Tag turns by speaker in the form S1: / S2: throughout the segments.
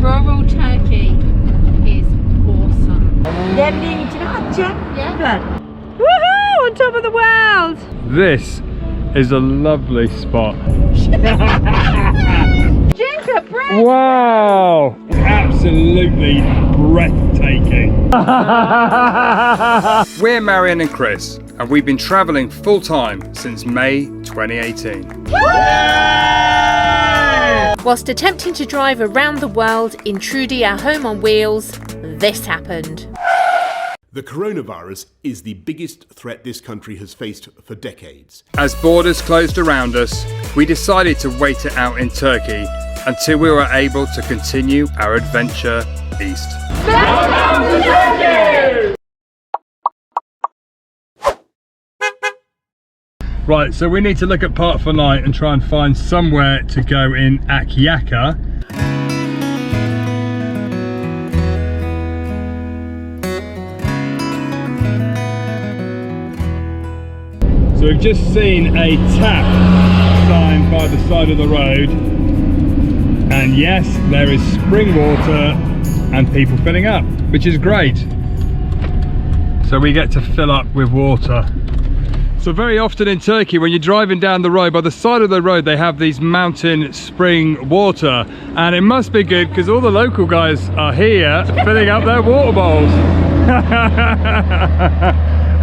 S1: Rural Turkey is awesome.
S2: Yeah. Woohoo! On top of the world!
S3: This is a lovely spot.
S2: Gingerbread!
S3: Wow! Absolutely breathtaking. We're Marion and Chris, and we've been travelling full time since May 2018.
S1: Whilst attempting to drive around the world in Trudy, our home on wheels, this happened.
S4: The coronavirus is the biggest threat this country has faced for decades.
S3: As borders closed around us, we decided to wait it out in Turkey until we were able to continue our adventure east. Right, so we need to look at Park for Night and try and find somewhere to go in Akyaka. So we've just seen a tap sign by the side of the road, and yes, there is spring water and people filling up, which is great. So we get to fill up with water. So very often in Turkey, when you're driving down the road, by the side of the road they have these mountain spring water, and it must be good because all the local guys are here filling up their water bowls.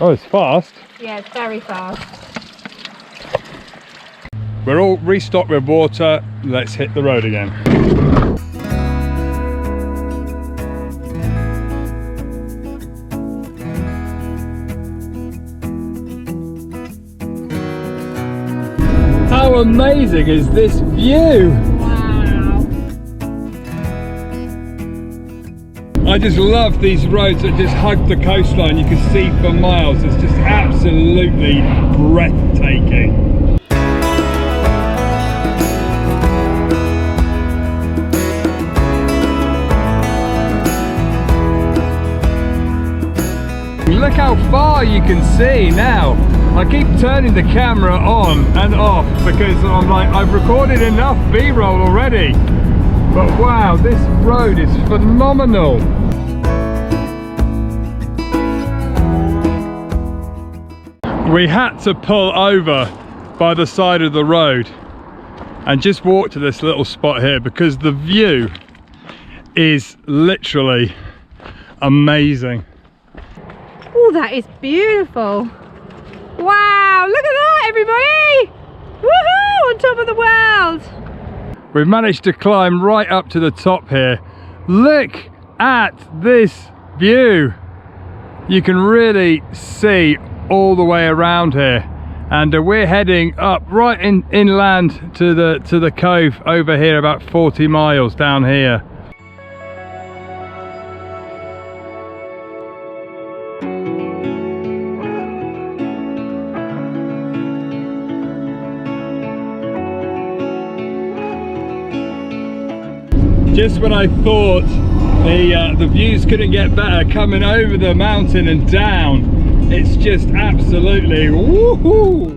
S3: Oh, it's fast.
S2: Yeah, it's very fast.
S3: We're all restocked with water. Let's hit the road again. How amazing is this view?
S2: Wow.
S3: I just love these roads that just hug the coastline. You can see for miles. It's just absolutely breathtaking. Look how far you can see now. I keep turning the camera on and off because I'm like, I've recorded enough B-roll already. But wow, this road is phenomenal. We had to pull over by the side of the road and just walk to this little spot here because the view is literally amazing.
S2: Oh, that is beautiful. Wow, look at that, everybody! Woohoo! On top of the world!
S3: We've managed to climb right up to the top here. Look at this view. You can really see all the way around here. And we're heading up right inland to the cove over here, about 40 miles down here. Just when I thought the views couldn't get better, coming over the mountain and down, it's just absolutely woohoo!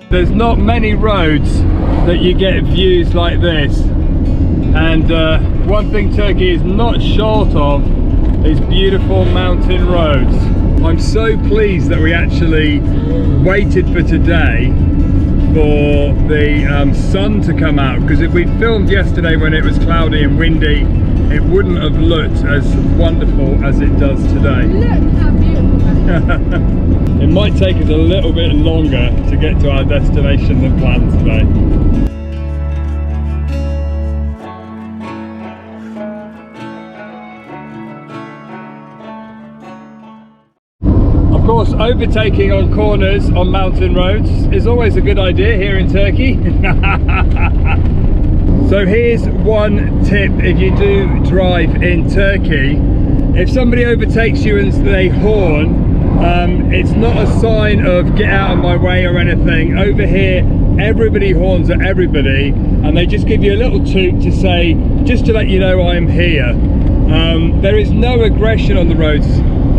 S3: There's not many roads that you get views like this, and one thing Turkey is not short of is beautiful mountain roads. I'm so pleased that we actually waited for today for the sun to come out, because if we'd filmed yesterday when it was cloudy and windy, it wouldn't have looked as wonderful as it does today.
S2: Look how beautiful that is.
S3: It might take us a little bit longer to get to our destination than planned today. Of course, overtaking on corners on mountain roads is always a good idea here in Turkey. So here's one tip if you do drive in Turkey. If somebody overtakes you and they horn, it's not a sign of get out of my way or anything. Over here, everybody horns at everybody, and they just give you a little toot to say, just to let you know I'm here. There is no aggression on the roads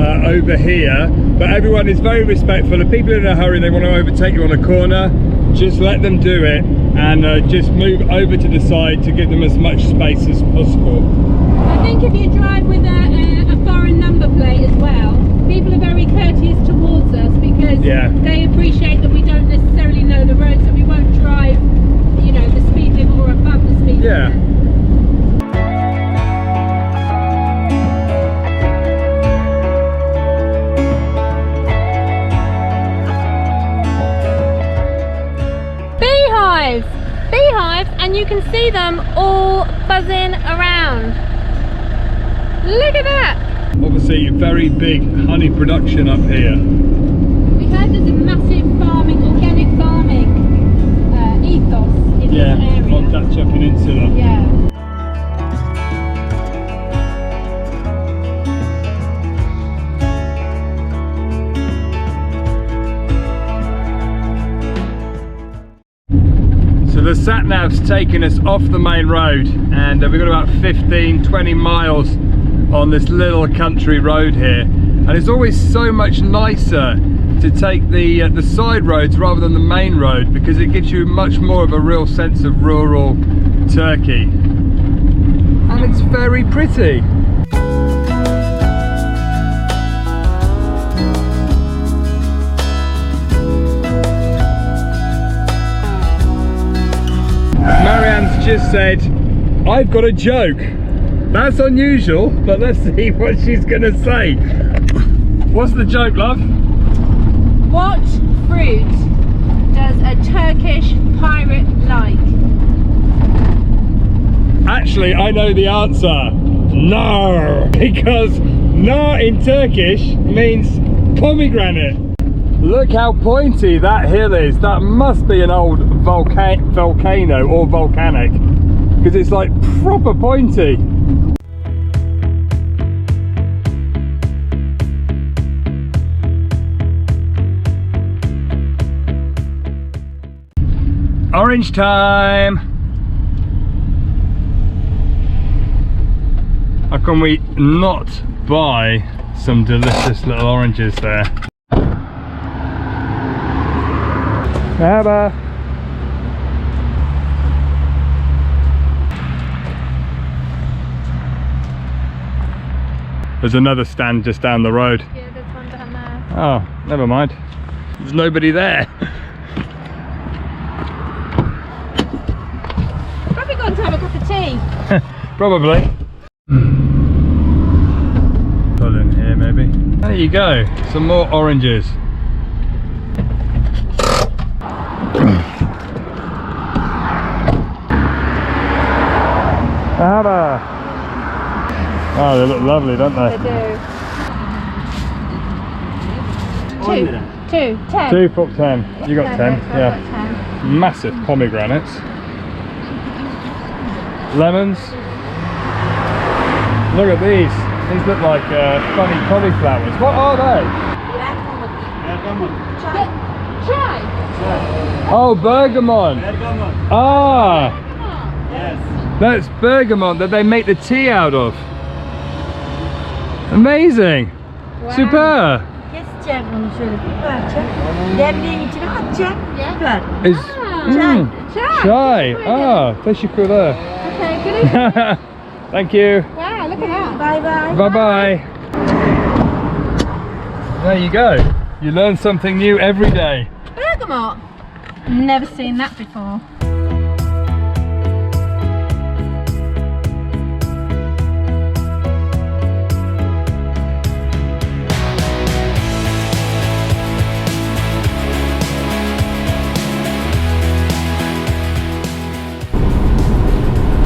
S3: over here, but everyone is very respectful. If people are in a hurry, they want to overtake you on a corner, just let them do it, and just move over to the side to give them as much space as possible.
S2: I think if you drive with a foreign number plate as well, people are very courteous towards us because they appreciate that we don't necessarily know the road, so we won't drive, you know, the speed limit or above the speed limit. Beehives, and you can see them all buzzing around. Look at that!
S3: Obviously very big honey production up here.
S2: We heard there's a massive farming, organic farming ethos in this area.
S3: On Dacia Peninsula.
S2: Yeah.
S3: So the sat-nav's taken us off the main road, and we've got about 15-20 miles on this little country road here, and it's always so much nicer to take the side roads rather than the main road, because it gives you much more of a real sense of rural Turkey, and it's very pretty. Marianne's just said, I've got a joke. That's unusual, but let's see what she's gonna say. What's the joke, love?
S2: What fruit does a Turkish pirate like?
S3: Actually, I know the answer. No, because nar in Turkish means pomegranate. Look how pointy that hill is. That must be an old volcano or volcanic, because it's like proper pointy. Orange time! How can we not buy some delicious little oranges there? Merhaba. There's another stand just down the road.
S2: Yeah, there's one down there.
S3: Oh, never mind. There's nobody there.
S2: Probably gone to have a cup of tea.
S3: Probably. Pull in here maybe. There you go. Some more oranges. Oh, they look lovely, don't they?
S2: They do. Two, 10.
S3: 2 for 10. You got 10, yeah.
S2: Got 10.
S3: Massive pomegranates. Lemons. Look at these. These look like funny cauliflowers. What are they?
S2: Try.
S3: Oh, bergamot. Ah, that's bergamot that they make the tea out of. Amazing.
S2: Wow.
S3: Super.
S5: Keseceğim onu şöyle bir parça. Demliğin içine atacağım. Süper.
S3: Is
S2: Chai.
S3: chai. Ah, teşekkürler.
S2: Okay, good.
S3: Thank you.
S2: Wow, look at that.
S5: Bye bye.
S3: Bye bye. There you go. You learn something new every day.
S2: Bergamot. Never seen that before.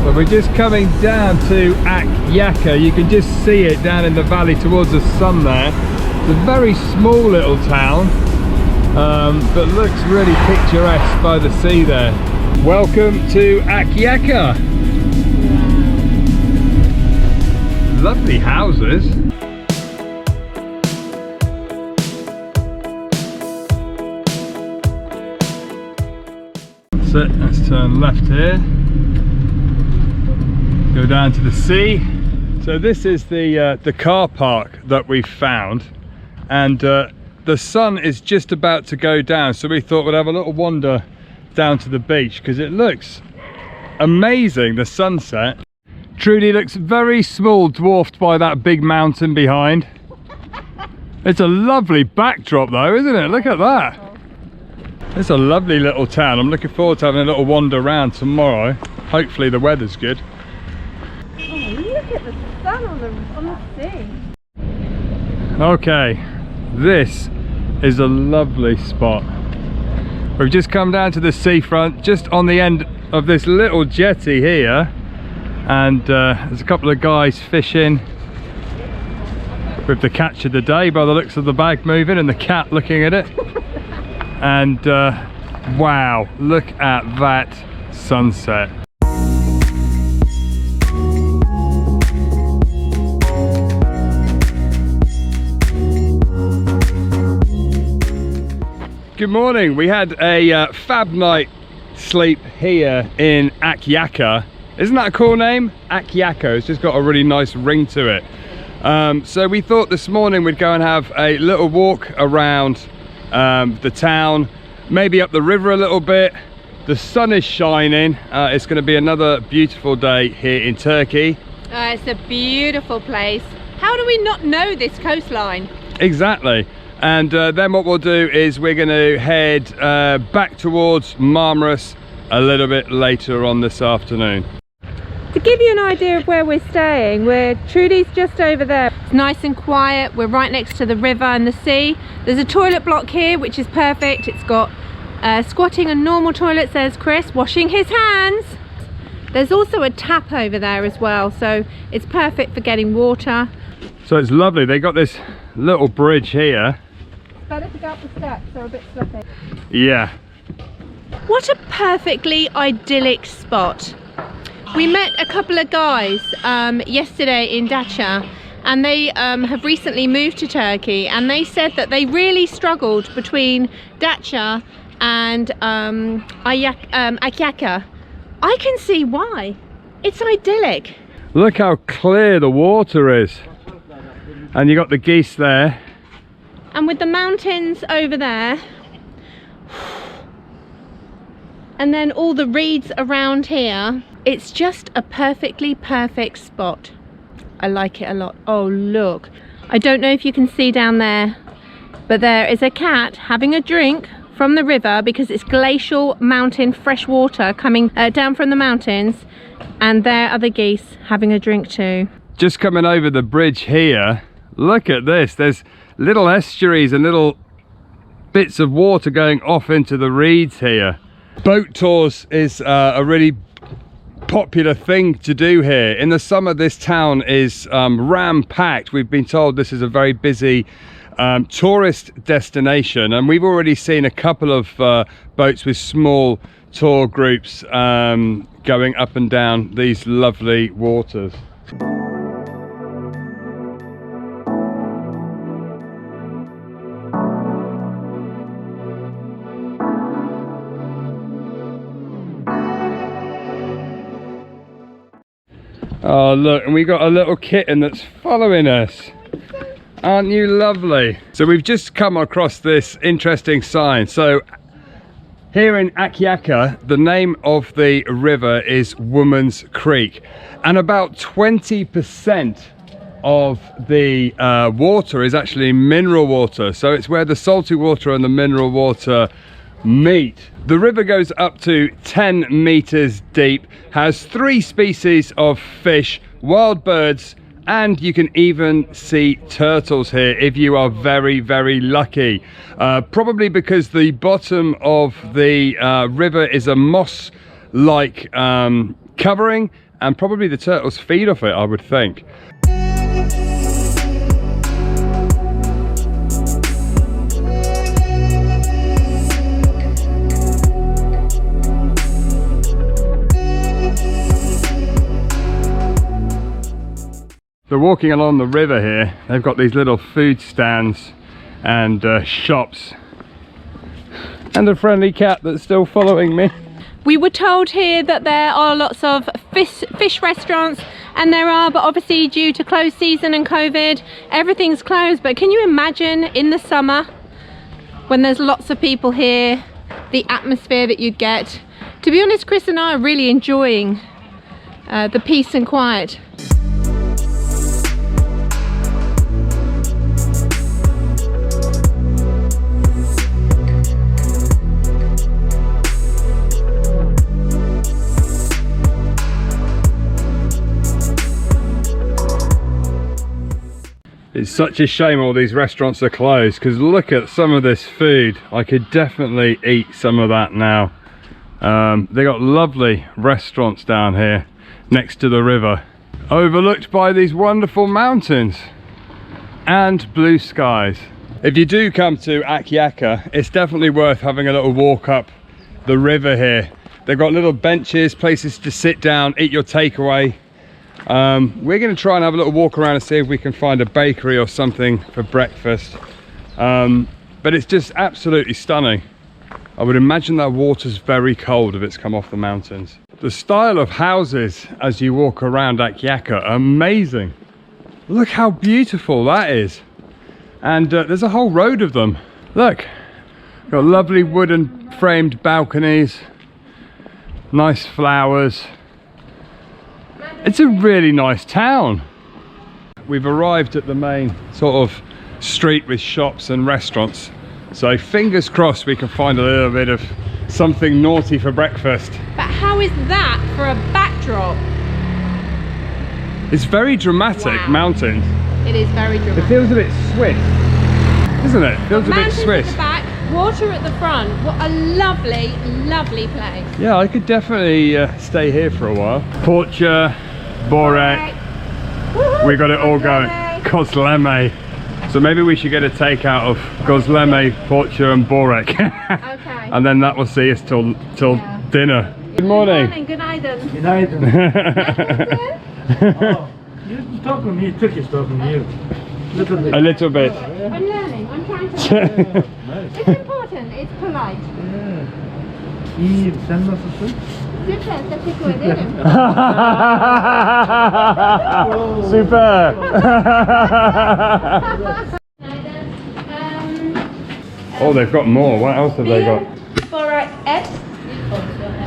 S3: So we're just coming down to Akyaka. You can just see it down in the valley towards the sun there. It's a very small little town, but looks really picturesque by the sea there. Welcome to Akyaka. Lovely houses. That's it, let's turn left here. Go down to the sea. So this is the car park that we found, and the sun is just about to go down, so we thought we'd have a little wander down to the beach because it looks amazing, the sunset. Trudy looks very small, dwarfed by that big mountain behind. It's a lovely backdrop though, isn't it? Look at that. It's a lovely little town. I'm looking forward to having a little wander around tomorrow. Hopefully the weather's good.
S5: Oh, look at the sun on the sea.
S3: Okay, this is a lovely spot. We've just come down to the seafront, just on the end of this little jetty here, and there's a couple of guys fishing with the catch of the day by the looks of the bag moving and the cat looking at it. And wow, look at that sunset. Good morning. We had a fab night sleep here in Akyaka. Isn't that a cool name? Akyaka. It's just got a really nice ring to it. So we thought this morning we'd go and have a little walk around the town, maybe up the river a little bit. The sun is shining. It's going to be another beautiful day here in Turkey.
S2: It's a beautiful place. How do we not know this coastline?
S3: Exactly. And then what we'll do is we're going to head back towards Marmaris a little bit later on this afternoon.
S2: To give you an idea of where we're staying, Trudy's just over there. It's nice and quiet. We're right next to the river and the sea. There's a toilet block here, which is perfect. It's got squatting and normal toilets. There's Chris washing his hands. There's also a tap over there as well, so it's perfect for getting water.
S3: So it's lovely. They got this little bridge here.
S2: Better to go up the steps, they're a bit slippy.
S3: Yeah.
S2: What a perfectly idyllic spot. We met a couple of guys yesterday in Datça, and they have recently moved to Turkey, and they said that they really struggled between Datça and Akyaka. I can see why. It's idyllic.
S3: Look how clear the water is. And you got the geese there.
S2: And with the mountains over there, and then all the reeds around here, it's just a perfectly perfect spot. I like it a lot. Oh look, I don't know if you can see down there, but there is a cat having a drink from the river because it's glacial mountain fresh water coming down from the mountains, and there are the geese having a drink too.
S3: Just coming over the bridge here, look at this. There's little estuaries and little bits of water going off into the reeds here. Boat tours is a really popular thing to do here. In the summer this town is ram-packed. We've been told this is a very busy tourist destination, and we've already seen a couple of boats with small tour groups going up and down these lovely waters. Oh look, and we got a little kitten that's following us. Aren't you lovely? So we've just come across this interesting sign. So here in Akyaka, the name of the river is Woman's Creek, and about 20% of the water is actually mineral water. So it's where the salty water and the mineral water meet. The river goes up to 10 meters deep, has 3 species of fish, wild birds, and you can even see turtles here if you are very, very lucky. Probably because the bottom of the river is a moss-like covering, and probably the turtles feed off it, I would think. So walking along the river here, they've got these little food stands and shops, and a friendly cat that's still following me.
S2: We were told here that there are lots of fish restaurants and there are, but obviously due to closed season and COVID, everything's closed. But can you imagine in the summer when there's lots of people here, the atmosphere that you'd get? To be honest, Chris and I are really enjoying the peace and quiet.
S3: It's such a shame all these restaurants are closed, because look at some of this food. I could definitely eat some of that now. They got lovely restaurants down here next to the river, overlooked by these wonderful mountains and blue skies. If you do come to Akyaka, it's definitely worth having a little walk up the river here. They've got little benches, places to sit down, eat your takeaway. We're going to try and have a little walk around and see if we can find a bakery or something for breakfast. But it's just absolutely stunning. I would imagine that water's very cold if it's come off the mountains. The style of houses as you walk around Akyaka are amazing. Look how beautiful that is. And there's a whole road of them. Look, got lovely wooden framed balconies, nice flowers. It's a really nice town. We've arrived at the main sort of street with shops and restaurants. So fingers crossed we can find a little bit of something naughty for breakfast.
S2: But how is that for a backdrop?
S3: It's very dramatic,
S2: Wow.
S3: mountains.
S2: It is very dramatic.
S3: It feels a bit Swiss, isn't it? It feels a bit
S2: Mountains
S3: Swiss.
S2: at the back, water at the front. What a lovely, lovely place.
S3: Yeah, I could definitely stay here for a while. Porcher, Borek, we got it all going. Kozleme. So maybe we should get a takeout of Kozleme, Porcher and Borek.
S2: Okay.
S3: And then that will see us till dinner. Good morning.
S2: Good night.
S6: Günaydın. Oh, you talk to me, Turkish talking to you. Little bit.
S3: A little bit.
S2: I'm learning. I'm trying to learn.
S6: Nice.
S2: It's important. It's polite.
S6: Yeah. İyiyim, sen nasılsın?
S2: Süper. Teşekkür ederim.
S3: Super. Oh, they've got more. What else have they got?
S2: For et.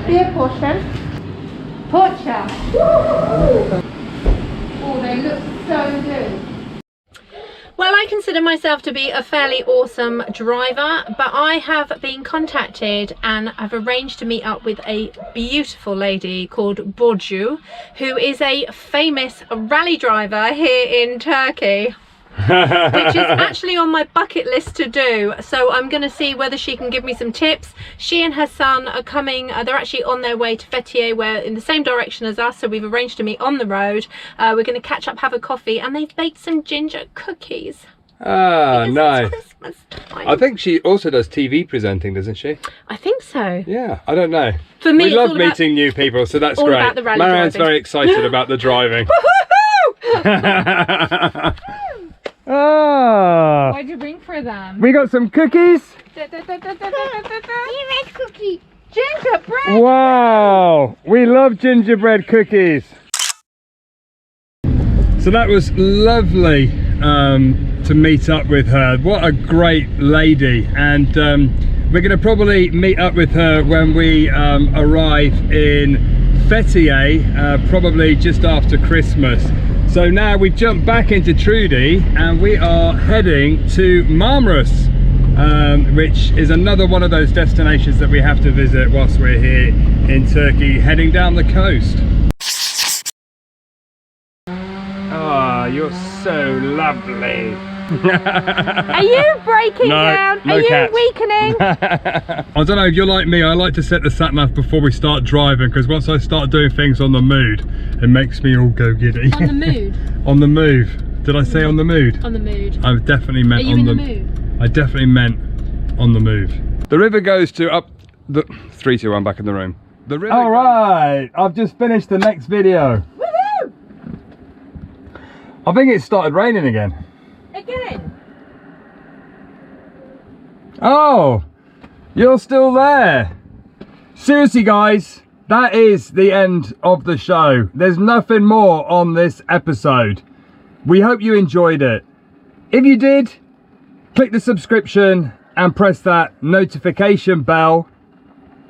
S2: Beer portion. Porcher. Oh, they look so good. Well, I consider myself to be a fairly awesome driver, but I have been contacted and I've arranged to meet up with a beautiful lady called Burcu, who is a famous rally driver here in Turkey. Which is actually on my bucket list to do, so I'm going to see whether she can give me some tips. She and her son are coming, they're actually on their way to Fethiye, where in the same direction as us, so we've arranged to meet on the road. We're going to catch up, have a coffee, and they've baked some ginger cookies.
S3: Ah,
S2: Because
S3: nice.
S2: it's Christmas time.
S3: I think she also does TV presenting, doesn't she?
S2: I think so.
S3: Yeah, I don't know.
S2: For me,
S3: we
S2: it's
S3: love
S2: all about-
S3: meeting new people, so that's
S2: all
S3: great.
S2: about the rally
S3: Marianne's
S2: driving.
S3: very excited about the driving. Ah,
S2: Why'd you bring for them?
S3: we got some cookies.
S2: Cookie. Gingerbread.
S3: Wow, we love gingerbread cookies. So that was lovely to meet up with her. What a great lady. And we're going to probably meet up with her when we arrive in Fethiye, probably just after Christmas. So now we've jumped back into Trudi and we are heading to Marmaris, which is another one of those destinations that we have to visit whilst we're here in Turkey, heading down the coast. Ah, you're so lovely.
S2: Are you breaking down?
S3: No
S2: Are you
S3: cats.
S2: weakening?
S3: I don't know if you're like me, I like to set the sat nav before we start driving, because once I start doing things on the mood, it makes me all go giddy.
S2: On the mood.
S3: On the move. Did I say on the mood?
S2: On the mood.
S3: I definitely meant
S2: Are you
S3: on
S2: in
S3: the
S2: the mood?
S3: I definitely meant on the move. The river goes to up the 3, 2, 1 back in the room. The river. All right, I've just finished the next video.
S2: Woohoo!
S3: I think it started raining again.
S2: Again.
S3: Oh, you're still there. Seriously guys, that is the end of the show. There's nothing more on this episode. We hope you enjoyed it. If you did, click the subscription and press that notification bell.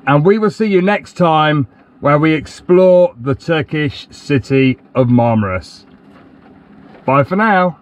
S3: And we will see you next time where we explore the Turkish city of Marmaris. Bye for now.